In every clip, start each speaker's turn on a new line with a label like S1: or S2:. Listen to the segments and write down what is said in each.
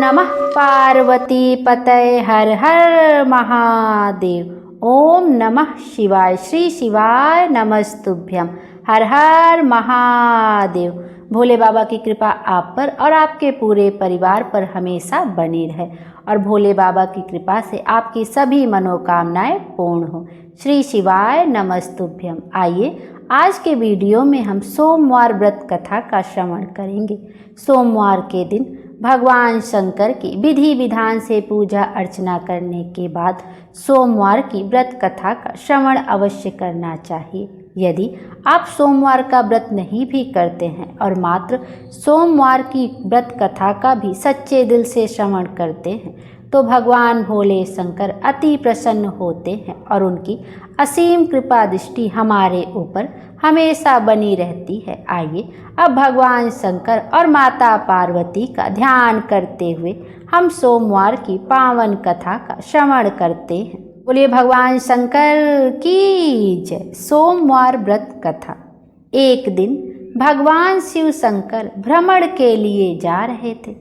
S1: नमः पार्वती पतये हर हर महादेव। ओम नमः शिवाय। श्री शिवाय नमस्तुभ्यम। हर हर महादेव। भोले बाबा की कृपा आप पर और आपके पूरे परिवार पर हमेशा बनी रहे और भोले बाबा की कृपा से आपकी सभी मनोकामनाएं पूर्ण हो। श्री शिवाय नमस्तुभ्यम। आइए आज के वीडियो में हम सोमवार व्रत कथा का श्रवण करेंगे। सोमवार के दिन भगवान शंकर की विधि विधान से पूजा अर्चना करने के बाद सोमवार की व्रत कथा का श्रवण अवश्य करना चाहिए। यदि आप सोमवार का व्रत नहीं भी करते हैं और मात्र सोमवार की व्रत कथा का भी सच्चे दिल से श्रवण करते हैं तो भगवान भोले शंकर अति प्रसन्न होते हैं और उनकी असीम कृपा दृष्टि हमारे ऊपर हमेशा बनी रहती है। आइए अब भगवान शंकर और माता पार्वती का ध्यान करते हुए हम सोमवार की पावन कथा का श्रवण करते हैं। बोलिए भगवान शंकर की जय। सोमवार व्रत कथा। एक दिन भगवान शिव शंकर भ्रमण के लिए जा रहे थे।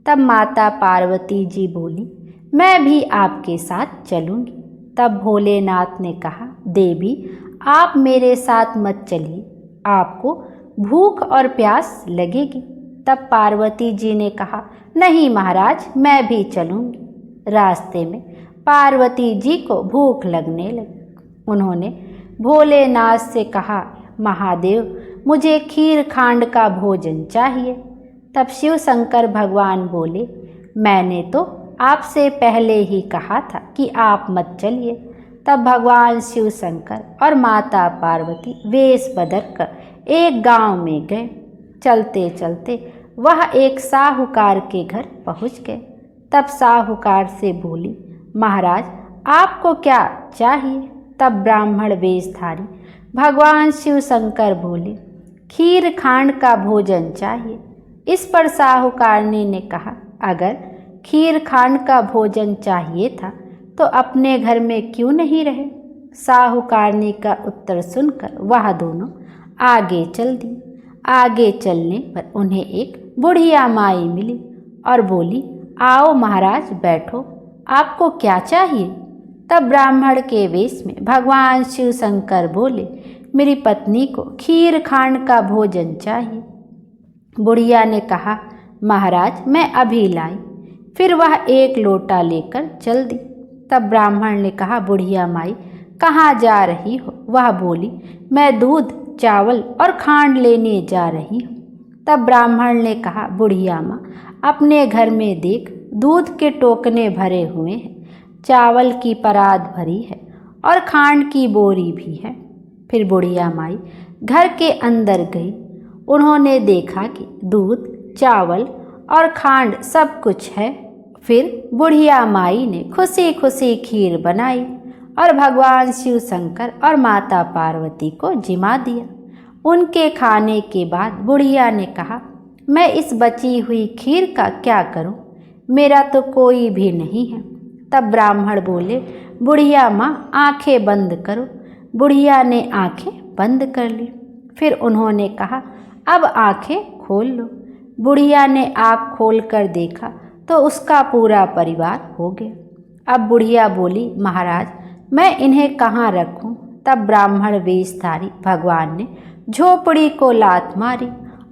S1: तब माता पार्वती जी बोली, मैं भी आपके साथ चलूंगी। तब भोलेनाथ ने कहा, देवी आप मेरे साथ मत चलिए, आपको भूख और प्यास लगेगी। तब पार्वती जी ने कहा, नहीं महाराज मैं भी चलूंगी। रास्ते में पार्वती जी को भूख लगने लगी। उन्होंने भोलेनाथ से कहा, महादेव मुझे खीर खांड का भोजन चाहिए। तब शिव शंकर भगवान बोले, मैंने तो आपसे पहले ही कहा था कि आप मत चलिए। तब भगवान शिव शंकर और माता पार्वती वेश बदल कर एक गांव में गए। चलते चलते वह एक साहूकार के घर पहुंच गए। तब साहूकार से बोली, महाराज आपको क्या चाहिए? तब ब्राह्मण वेशधारी भगवान शिव शंकर बोले, खीर खांड का भोजन चाहिए। इस पर साहूकारनी ने कहा, अगर खीर खांड का भोजन चाहिए था तो अपने घर में क्यों नहीं रहे? साहूकारनी का उत्तर सुनकर वह दोनों आगे चल दी। आगे चलने पर उन्हें एक बुढ़िया माई मिली और बोली, आओ महाराज बैठो, आपको क्या चाहिए? तब ब्राह्मण के वेश में भगवान शिव शंकर बोले, मेरी पत्नी को खीर खांड का भोजन चाहिए। बुढ़िया ने कहा, महाराज मैं अभी लाई। फिर वह एक लोटा लेकर चल दी। तब ब्राह्मण ने कहा, बुढ़िया माई कहाँ जा रही हो? वह बोली, मैं दूध चावल और खांड लेने जा रही हूँ। तब ब्राह्मण ने कहा, बुढ़िया माँ अपने घर में देख, दूध के टोकने भरे हुए हैं, चावल की परात भरी है और खांड की बोरी भी है। फिर बुढ़िया माई घर के अंदर गई। उन्होंने देखा कि दूध चावल और खांड सब कुछ है। फिर बुढ़िया माई ने खुशी खुशी खीर बनाई और भगवान शिव शंकर और माता पार्वती को जिमा दिया। उनके खाने के बाद बुढ़िया ने कहा, मैं इस बची हुई खीर का क्या करूं? मेरा तो कोई भी नहीं है। तब ब्राह्मण बोले, बुढ़िया माँ आंखें बंद करो। बुढ़िया ने आंखें बंद कर ली। फिर उन्होंने कहा, अब आंखें खोल लो। बुढ़िया ने आँख खोल कर देखा तो उसका पूरा परिवार हो गया। अब बुढ़िया बोली, महाराज मैं इन्हें कहाँ रखूं? तब ब्राह्मण वेशधारी भगवान ने झोपड़ी को लात मारी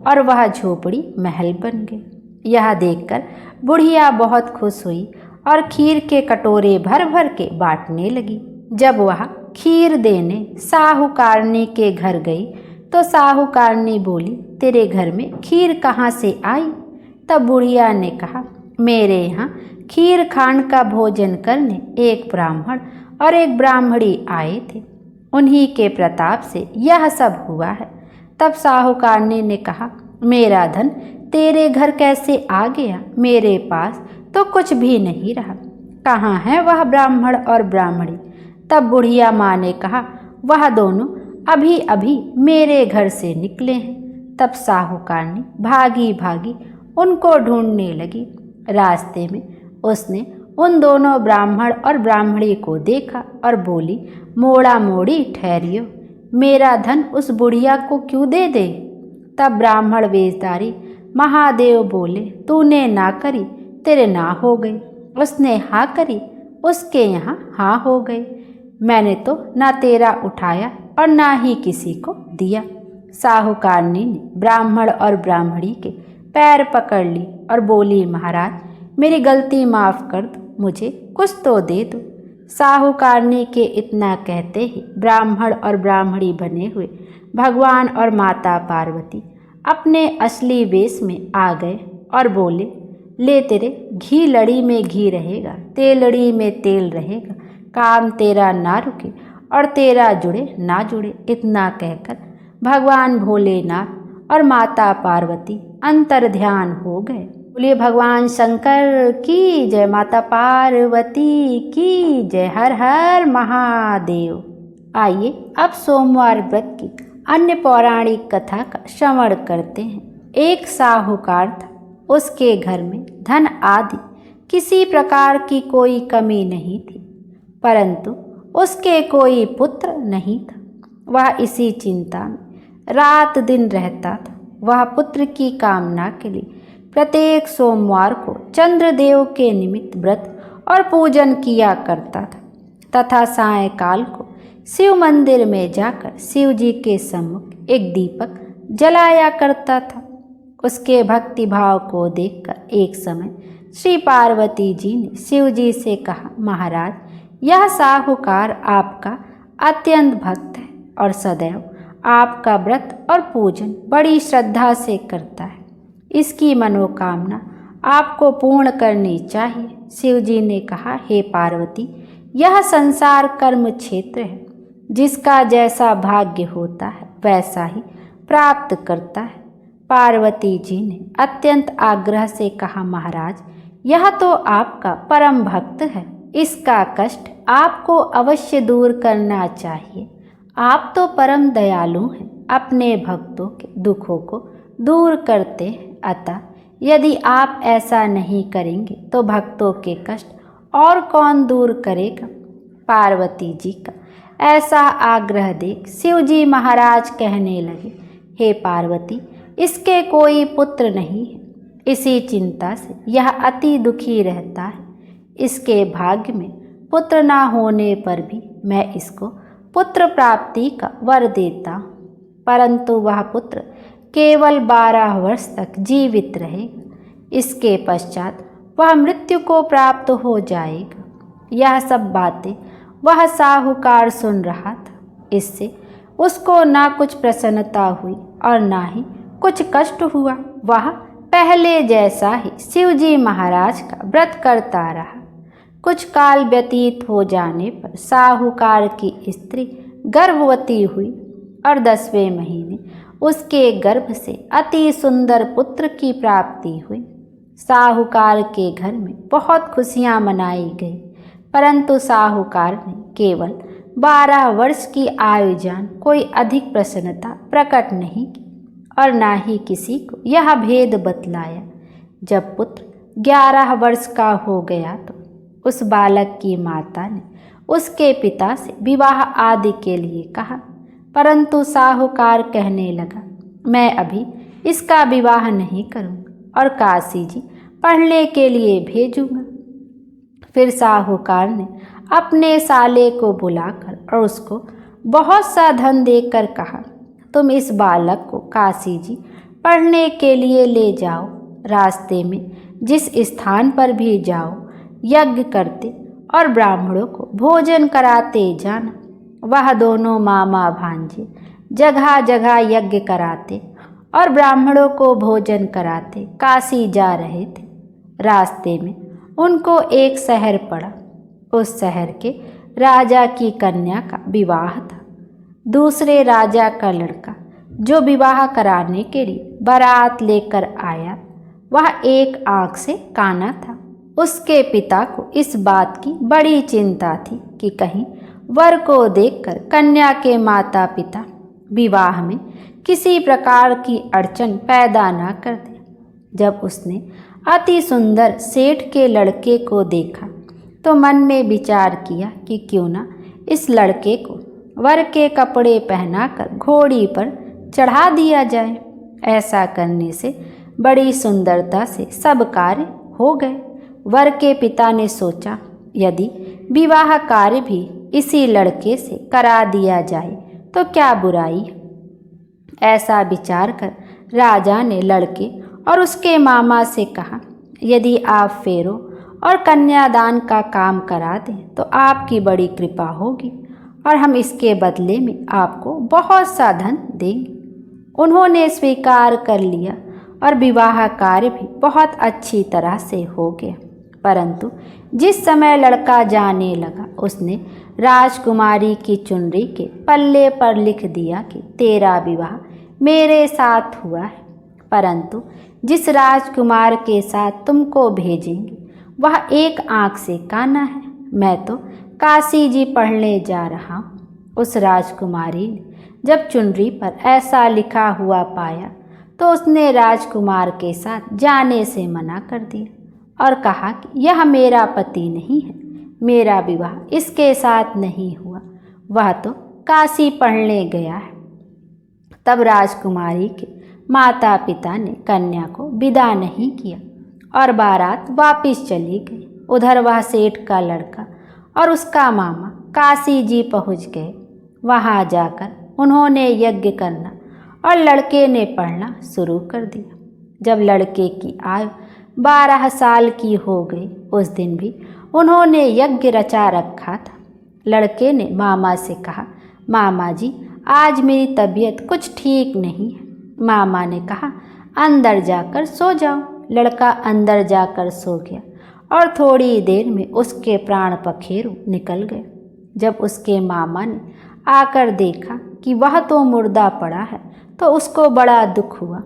S1: और वह झोपड़ी महल बन गई। यह देखकर बुढ़िया बहुत खुश हुई और खीर के कटोरे भर भर के बांटने लगी। जब वह खीर देने साहूकारनी के घर गई तो साहूकारनी बोली, तेरे घर में खीर कहाँ से आई? तब बुढ़िया ने कहा, मेरे यहाँ खीर खांड का भोजन करने एक ब्राह्मण और एक ब्राह्मणी आए थे, उन्हीं के प्रताप से यह सब हुआ है। तब साहूकारनी ने कहा, मेरा धन तेरे घर कैसे आ गया? मेरे पास तो कुछ भी नहीं रहा। कहाँ है वह ब्राह्मण और ब्राह्मणी? तब बुढ़िया माँ ने कहा, वह दोनों अभी अभी मेरे घर से निकले हैं। तब साहूकारनी भागी भागी उनको ढूंढने लगी। रास्ते में उसने उन दोनों ब्राह्मण और ब्राह्मणी को देखा और बोली, मोड़ा मोड़ी ठहरियो, मेरा धन उस बुढ़िया को क्यों दे दे? तब ब्राह्मण वेशधारी महादेव बोले, तूने ना करी तेरे ना हो गई। उसने हाँ करी, उसके यहाँ हाँ हो गई। मैंने तो ना तेरा उठाया और ना ही किसी को दिया। साहूकारनी ने ब्राह्मण और ब्राह्मणी के पैर पकड़ ली और बोली, महाराज मेरी गलती माफ़ कर दो, मुझे कुछ तो दे दो। साहूकारनी के इतना कहते ही ब्राह्मण और ब्राह्मणी बने हुए भगवान और माता पार्वती अपने असली वेश में आ गए और बोले, ले तेरे घी लड़ी में घी रहेगा, तेलड़ी में तेल रहेगा, काम तेरा ना रुके और तेरा जुड़े ना जुड़े। इतना कहकर भगवान भोलेनाथ और माता पार्वती अंतर ध्यान हो गए। बोलिए भगवान शंकर की जय, माता पार्वती की जय, हर हर महादेव। आइए अब सोमवार व्रत की अन्य पौराणिक कथा का श्रवण करते हैं। एक साहूकार था, उसके घर में धन आदि किसी प्रकार की कोई कमी नहीं थी, परंतु उसके कोई पुत्र नहीं था। वह इसी चिंता में रात दिन रहता था। वह पुत्र की कामना के लिए प्रत्येक सोमवार को चंद्रदेव के निमित्त व्रत और पूजन किया करता था तथा सायंकाल को शिव मंदिर में जाकर शिव जी के सम्मुख एक दीपक जलाया करता था। उसके भक्ति भाव को देखकर एक समय श्री पार्वती जी ने शिव जी से कहा, महाराज यह साहूकार आपका अत्यंत भक्त है और सदैव आपका व्रत और पूजन बड़ी श्रद्धा से करता है। इसकी मनोकामना आपको पूर्ण करनी चाहिए। शिव जी ने कहा, हे पार्वती यह संसार कर्म क्षेत्र है, जिसका जैसा भाग्य होता है वैसा ही प्राप्त करता है। पार्वती जी ने अत्यंत आग्रह से कहा, महाराज यह तो आपका परम भक्त है, इसका कष्ट आपको अवश्य दूर करना चाहिए। आप तो परम दयालु हैं, अपने भक्तों के दुखों को दूर करते हैं, अतः यदि आप ऐसा नहीं करेंगे तो भक्तों के कष्ट और कौन दूर करेगा। पार्वती जी का ऐसा आग्रह देख शिव जी महाराज कहने लगे, हे पार्वती इसके कोई पुत्र नहीं है, इसी चिंता से यह अति दुखी रहता है। इसके भाग्य में पुत्र ना होने पर भी मैं इसको पुत्र प्राप्ति का वर देता हूँ, परंतु वह पुत्र केवल 12 वर्ष तक जीवित रहेगा। इसके पश्चात वह मृत्यु को प्राप्त हो जाएगा। यह सब बातें वह साहूकार सुन रहा था। इससे उसको ना कुछ प्रसन्नता हुई और ना ही कुछ कष्ट हुआ। वह पहले जैसा ही शिवजी महाराज का व्रत करता रहा। कुछ काल व्यतीत हो जाने पर साहूकार की स्त्री गर्भवती हुई और 10वें महीने उसके गर्भ से अति सुंदर पुत्र की प्राप्ति हुई। साहूकार के घर में बहुत खुशियां मनाई गई, परंतु साहूकार ने केवल 12 वर्ष की आयु जान कोई अधिक प्रसन्नता प्रकट नहीं की और ना ही किसी को यह भेद बतलाया। जब पुत्र 11 वर्ष का हो गया तो उस बालक की माता ने उसके पिता से विवाह आदि के लिए कहा, परंतु साहूकार कहने लगा, मैं अभी इसका विवाह नहीं करूँगा और काशी जी पढ़ने के लिए भेजूँगा। फिर साहूकार ने अपने साले को बुलाकर और उसको बहुत सा धन देकर कहा, तुम इस बालक को काशी जी पढ़ने के लिए ले जाओ। रास्ते में जिस स्थान पर भी जाओ यज्ञ करते और ब्राह्मणों को भोजन कराते जाना। वह दोनों मामा भांजे जगह जगह यज्ञ कराते और ब्राह्मणों को भोजन कराते काशी जा रहे थे। रास्ते में उनको एक शहर पड़ा। उस शहर के राजा की कन्या का विवाह था। दूसरे राजा का लड़का जो विवाह कराने के लिए बारात लेकर आया, वह एक आंख से काना था। उसके पिता को इस बात की बड़ी चिंता थी कि कहीं वर को देखकर कन्या के माता पिता विवाह में किसी प्रकार की अड़चन पैदा न कर दे। जब उसने अति सुंदर सेठ के लड़के को देखा तो मन में विचार किया कि क्यों ना इस लड़के को वर के कपड़े पहनाकर घोड़ी पर चढ़ा दिया जाए। ऐसा करने से बड़ी सुंदरता से सब कार्य हो गए। वर के पिता ने सोचा, यदि विवाह कार्य भी इसी लड़के से करा दिया जाए तो क्या बुराई है। ऐसा विचार कर राजा ने लड़के और उसके मामा से कहा, यदि आप फेरों और कन्यादान का काम करा दें तो आपकी बड़ी कृपा होगी और हम इसके बदले में आपको बहुत सा धन देंगे। उन्होंने स्वीकार कर लिया और विवाह कार्य भी बहुत अच्छी तरह से हो गया। परंतु जिस समय लड़का जाने लगा, उसने राजकुमारी की चुनरी के पल्ले पर लिख दिया कि तेरा विवाह मेरे साथ हुआ है, परंतु जिस राजकुमार के साथ तुमको भेजेंगे वह एक आँख से काना है। मैं तो काशी जी पढ़ने जा रहा हूँ। उस राजकुमारी ने जब चुनरी पर ऐसा लिखा हुआ पाया तो उसने राजकुमार के साथ जाने से मना कर दिया और कहा कि यह मेरा पति नहीं है, मेरा विवाह इसके साथ नहीं हुआ, वह तो काशी पढ़ने गया है। तब राजकुमारी के माता पिता ने कन्या को विदा नहीं किया और बारात वापिस चली गई। उधर वह सेठ का लड़का और उसका मामा काशी जी पहुँच गए। वहाँ जाकर उन्होंने यज्ञ करना और लड़के ने पढ़ना शुरू कर दिया। जब लड़के की आयु 12 साल की हो गई, उस दिन भी उन्होंने यज्ञ रचा रखा था। लड़के ने मामा से कहा, मामा जी आज मेरी तबीयत कुछ ठीक नहीं है। मामा ने कहा, अंदर जाकर सो जाओ। लड़का अंदर जाकर सो गया और थोड़ी देर में उसके प्राण पखेरु निकल गए। जब उसके मामा ने आकर देखा कि वह तो मुर्दा पड़ा है तो उसको बड़ा दुख हुआ।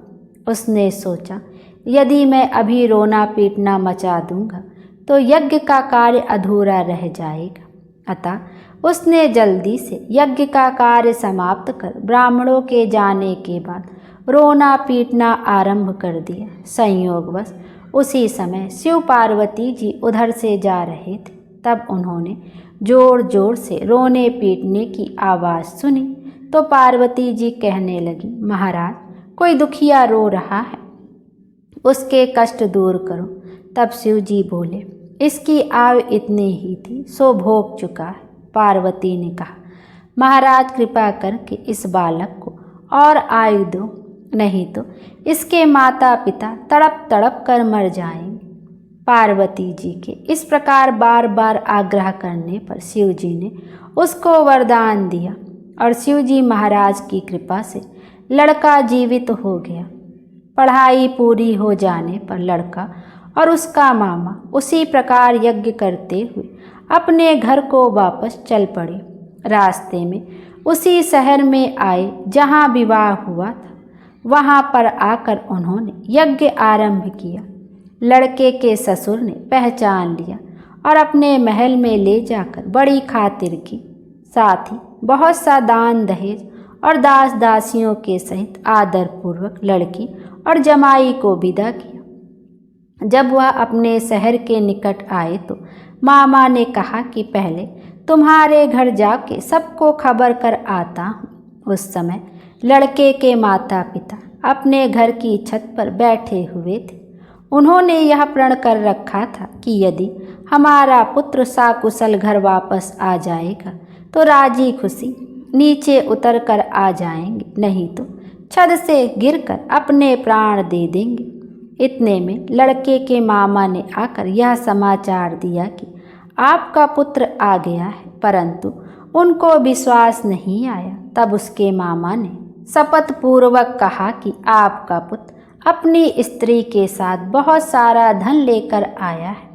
S1: उसने सोचा, यदि मैं अभी रोना पीटना मचा दूंगा तो यज्ञ का कार्य अधूरा रह जाएगा। अतः उसने जल्दी से यज्ञ का कार्य समाप्त कर ब्राह्मणों के जाने के बाद रोना पीटना आरंभ कर दिया। संयोगवश उसी समय शिव पार्वती जी उधर से जा रहे थे। तब उन्होंने जोर जोर से रोने पीटने की आवाज़ सुनी तो पार्वती जी कहने लगी, महाराज कोई दुखिया रो रहा है, उसके कष्ट दूर करो। तब शिव जी बोले, इसकी आयु इतनी ही थी सो भोग चुका है। पार्वती ने कहा, महाराज कृपा करके इस बालक को और आयु दो, नहीं तो इसके माता पिता तड़प तड़प कर मर जाएंगे। पार्वती जी के इस प्रकार बार बार आग्रह करने पर शिव जी ने उसको वरदान दिया और शिव जी महाराज की कृपा से लड़का जीवित हो गया। पढ़ाई पूरी हो जाने पर लड़का और उसका मामा उसी प्रकार यज्ञ करते हुए अपने घर को वापस चल पड़े। रास्ते में उसी शहर में आए जहाँ विवाह हुआ था। वहाँ पर आकर उन्होंने यज्ञ आरंभ किया। लड़के के ससुर ने पहचान लिया और अपने महल में ले जाकर बड़ी खातिर की, साथ ही बहुत सा दान दहेज और दास दासियों के सहित आदरपूर्वक लड़की और जमाई को विदा किया। जब वह अपने शहर के निकट आए तो मामा ने कहा कि पहले तुम्हारे घर जाके सबको खबर कर आता हूँ। उस समय लड़के के माता पिता अपने घर की छत पर बैठे हुए थे। उन्होंने यह प्रण कर रखा था कि यदि हमारा पुत्र साकुशल घर वापस आ जाएगा तो राजी खुशी नीचे उतर कर आ जाएंगे, नहीं तो छत से गिरकर अपने प्राण दे देंगे। इतने में लड़के के मामा ने आकर यह समाचार दिया कि आपका पुत्र आ गया है, परंतु उनको विश्वास नहीं आया। तब उसके मामा ने शपथ पूर्वक कहा कि आपका पुत्र अपनी स्त्री के साथ बहुत सारा धन लेकर आया है।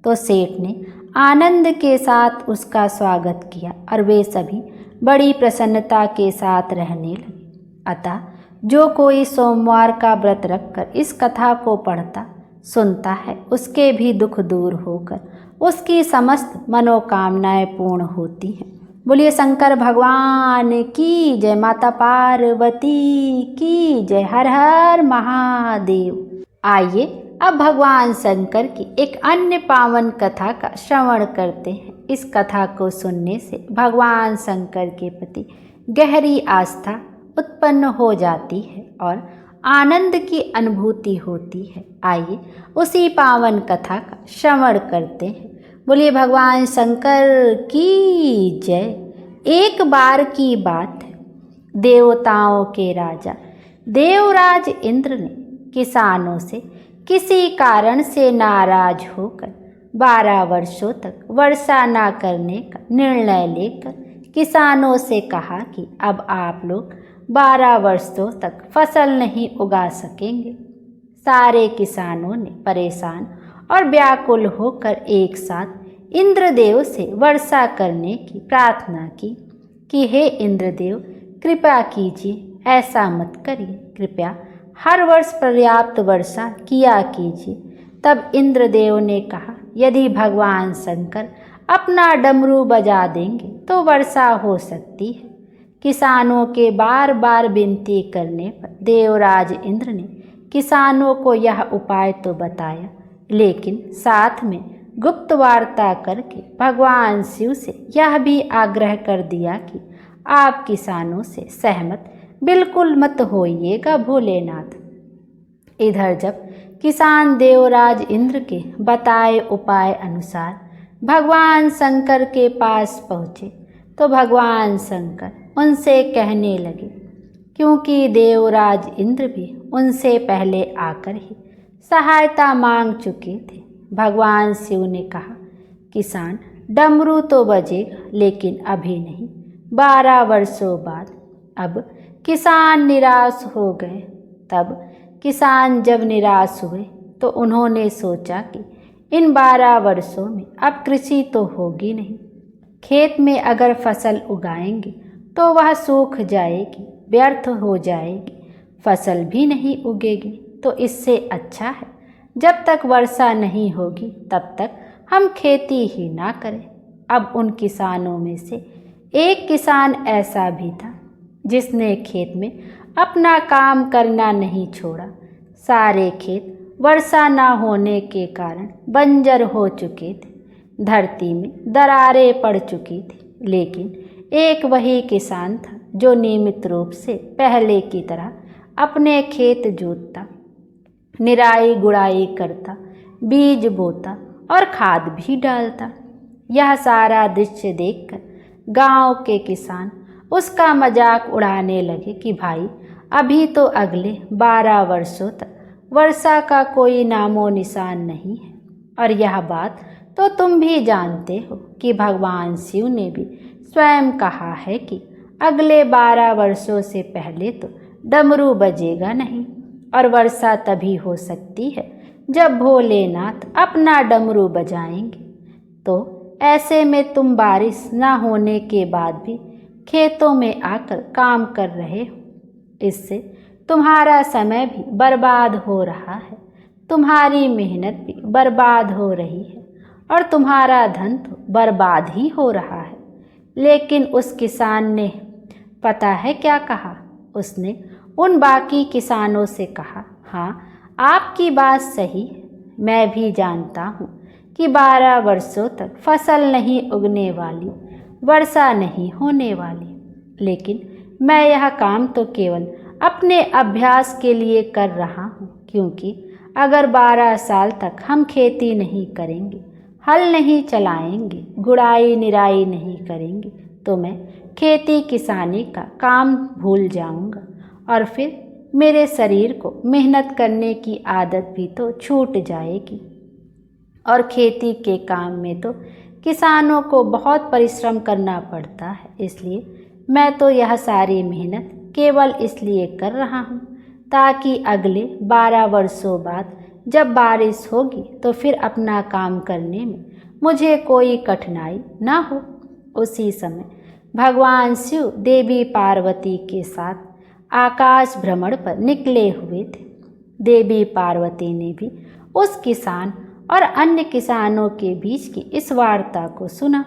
S1: तो सेठ ने आनंद के साथ उसका स्वागत किया और वे सभी बड़ी प्रसन्नता के साथ रहने लगे। अतः जो कोई सोमवार का व्रत रखकर इस कथा को पढ़ता सुनता है, उसके भी दुख दूर होकर उसकी समस्त मनोकामनाएं पूर्ण होती हैं। बोलिए शंकर भगवान की जय, माता पार्वती की जय, हर हर महादेव। आइए अब भगवान शंकर की एक अन्य पावन कथा का श्रवण करते हैं। इस कथा को सुनने से भगवान शंकर के प्रति गहरी आस्था उत्पन्न हो जाती है और आनंद की अनुभूति होती है। आइए उसी पावन कथा का श्रवण करते हैं। बोलिए भगवान शंकर की जय। एक बार की बात है, देवताओं के राजा देवराज इंद्र ने किसानों से किसी कारण से नाराज होकर 12 वर्षों तक वर्षा न करने का निर्णय लेकर किसानों से कहा कि अब आप लोग 12 वर्षों तक फसल नहीं उगा सकेंगे। सारे किसानों ने परेशान और व्याकुल होकर एक साथ इंद्रदेव से वर्षा करने की प्रार्थना की कि हे इंद्रदेव, कृपा कीजिए, ऐसा मत करिए, कृपया हर वर्ष पर्याप्त वर्षा किया कीजिए। तब इंद्रदेव ने कहा, यदि भगवान शंकर अपना डमरू बजा देंगे तो वर्षा हो सकती है। किसानों के बार बार विनती करने पर देवराज इंद्र ने किसानों को यह उपाय तो बताया, लेकिन साथ में गुप्त वार्ता करके भगवान शिव से यह भी आग्रह कर दिया कि आप किसानों से सहमत बिल्कुल मत होइएगा भोलेनाथ। इधर जब किसान देवराज इंद्र के बताए उपाय अनुसार भगवान शंकर के पास पहुँचे तो भगवान शंकर उनसे कहने लगे, क्योंकि देवराज इंद्र भी उनसे पहले आकर ही सहायता मांग चुके थे। भगवान शिव ने कहा, किसान डमरू तो बजेगा लेकिन अभी नहीं, 12 वर्षों बाद। अब किसान निराश हो गए। तब किसान जब निराश हुए तो उन्होंने सोचा कि इन 12 वर्षों में अब कृषि तो होगी नहीं। खेत में अगर फसल उगाएंगे तो वह सूख जाएगी, व्यर्थ हो जाएगी, फसल भी नहीं उगेगी। तो इससे अच्छा है जब तक वर्षा नहीं होगी तब तक हम खेती ही ना करें। अब उन किसानों में से एक किसान ऐसा भी था जिसने खेत में अपना काम करना नहीं छोड़ा। सारे खेत वर्षा ना होने के कारण बंजर हो चुके थे, धरती में दरारें पड़ चुकी थी, लेकिन एक वही किसान था जो नियमित रूप से पहले की तरह अपने खेत जोतता, निराई गुड़ाई करता, बीज बोता और खाद भी डालता। यह सारा दृश्य देखकर गांव के किसान उसका मजाक उड़ाने लगे कि भाई, अभी तो अगले 12 वर्षों तक वर्षा का कोई नामो निशान नहीं है। और यह बात तो तुम भी जानते हो कि भगवान शिव ने भी स्वयं कहा है कि अगले 12 वर्षों से पहले तो डमरू बजेगा नहीं, और वर्षा तभी हो सकती है जब भोलेनाथ अपना डमरू बजाएंगे। तो ऐसे में तुम बारिश ना होने के बाद भी खेतों में आकर काम कर रहे हो। इससे तुम्हारा समय भी बर्बाद हो रहा है, तुम्हारी मेहनत भी बर्बाद हो रही है और तुम्हारा धन तो बर्बाद ही हो रहा है। लेकिन उस किसान ने पता है क्या कहा? उसने उन बाकी किसानों से कहा, हाँ, आपकी बात सही है, मैं भी जानता हूँ कि 12 वर्षों तक फसल नहीं उगने वाली, वर्षा नहीं होने वाली, लेकिन मैं यह काम तो केवल अपने अभ्यास के लिए कर रहा हूँ, क्योंकि अगर 12 साल तक हम खेती नहीं करेंगे, हल नहीं चलाएंगे, गुड़ाई निराई नहीं करेंगे तो मैं खेती किसानी का काम भूल जाऊंगा और फिर मेरे शरीर को मेहनत करने की आदत भी तो छूट जाएगी। और खेती के काम में तो किसानों को बहुत परिश्रम करना पड़ता है, इसलिए मैं तो यह सारी मेहनत केवल इसलिए कर रहा हूँ ताकि अगले 12 वर्षों बाद जब बारिश होगी तो फिर अपना काम करने में मुझे कोई कठिनाई ना हो। उसी समय भगवान शिव देवी पार्वती के साथ आकाश भ्रमण पर निकले हुए थे। देवी पार्वती ने भी उस किसान और अन्य किसानों के बीच की इस वार्ता को सुना।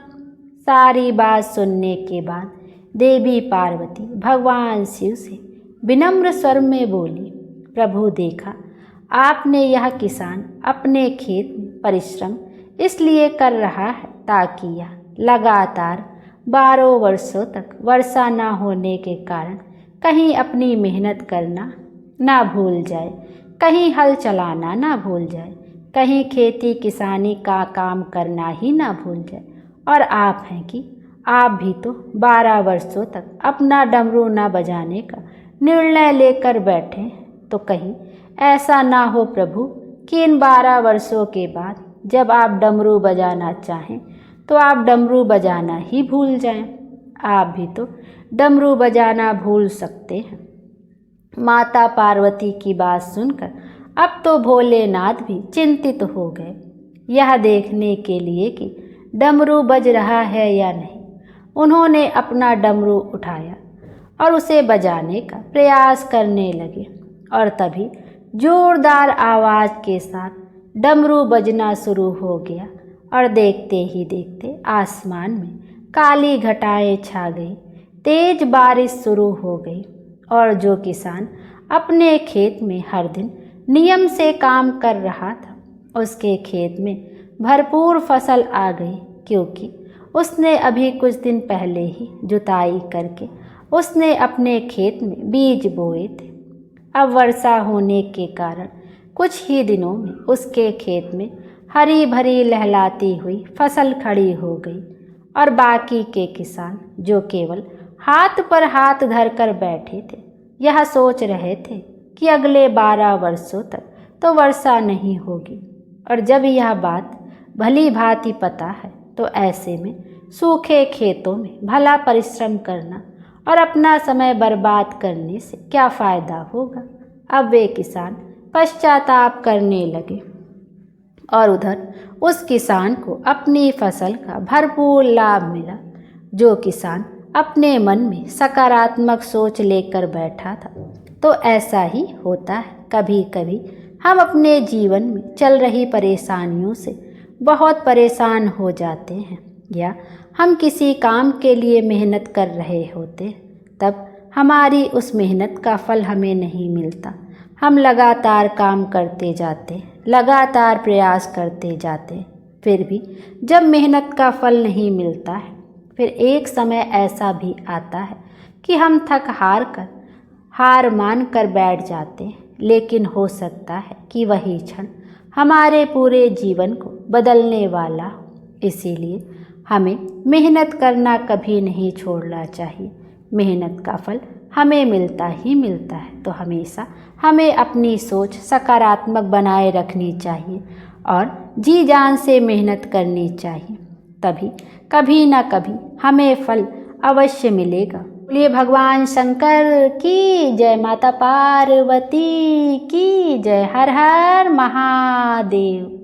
S1: सारी बात सुनने के बाद देवी पार्वती भगवान शिव से विनम्र स्वर में बोली, प्रभु, देखा आपने यह किसान अपने खेत में परिश्रम इसलिए कर रहा है ताकि यह लगातार 12 वर्षों तक वर्षा न होने के कारण कहीं अपनी मेहनत करना ना भूल जाए, कहीं हल चलाना ना भूल जाए, कहीं खेती किसानी का काम करना ही ना भूल जाए। और आप हैं कि आप भी तो 12 वर्षों तक अपना डमरू ना बजाने का निर्णय लेकर बैठे, तो कहीं ऐसा ना हो प्रभु कि इन 12 वर्षों के बाद जब आप डमरू बजाना चाहें तो आप डमरू बजाना ही भूल जाएं। आप भी तो डमरू बजाना भूल सकते हैं। माता पार्वती की बात सुनकर अब तो भोलेनाथ भी चिंतित हो गए, यह देखने के लिए कि डमरू बज रहा है या नहीं। उन्होंने अपना डमरू उठाया और उसे बजाने का प्रयास करने लगे, और तभी जोरदार आवाज़ के साथ डमरू बजना शुरू हो गया, और देखते ही देखते आसमान में काली घटाएं छा गई, तेज बारिश शुरू हो गई। और जो किसान अपने खेत में हर दिन नियम से काम कर रहा था, उसके खेत में भरपूर फसल आ गई, क्योंकि उसने अभी कुछ दिन पहले ही जुताई करके उसने अपने खेत में बीज बोए थे। अब वर्षा होने के कारण कुछ ही दिनों में उसके खेत में हरी भरी लहलाती हुई फसल खड़ी हो गई, और बाकी के किसान जो केवल हाथ पर हाथ धरकर बैठे थे, यह सोच रहे थे कि अगले 12 वर्षों तक तो वर्षा नहीं होगी। और जब यह बात भली भांति पता है, तो ऐसे में सूखे खेतों में भला परिश्रम करना और अपना समय बर्बाद करने से क्या फ़ायदा होगा। अब वे किसान पश्चाताप करने लगे, और उधर उस किसान को अपनी फसल का भरपूर लाभ मिला। जो किसान अपने मन में सकारात्मक सोच लेकर बैठा था, तो ऐसा ही होता है। कभी कभी हम अपने जीवन में चल रही परेशानियों से बहुत परेशान हो जाते हैं, या हम किसी काम के लिए मेहनत कर रहे होते, तब हमारी उस मेहनत का फल हमें नहीं मिलता। हम लगातार काम करते जाते, लगातार प्रयास करते जाते, फिर भी जब मेहनत का फल नहीं मिलता है, फिर एक समय ऐसा भी आता है कि हम थक हार मान कर बैठ जाते हैं। लेकिन हो सकता है कि वही क्षण हमारे पूरे जीवन को बदलने वाला हो। इसीलिए हमें मेहनत करना कभी नहीं छोड़ना चाहिए। मेहनत का फल हमें मिलता ही मिलता है, तो हमेशा हमें अपनी सोच सकारात्मक बनाए रखनी चाहिए और जी जान से मेहनत करनी चाहिए। तभी कभी ना कभी हमें फल अवश्य मिलेगा। बोलिए भगवान शंकर की जय, माता पार्वती की जय, हर हर महादेव।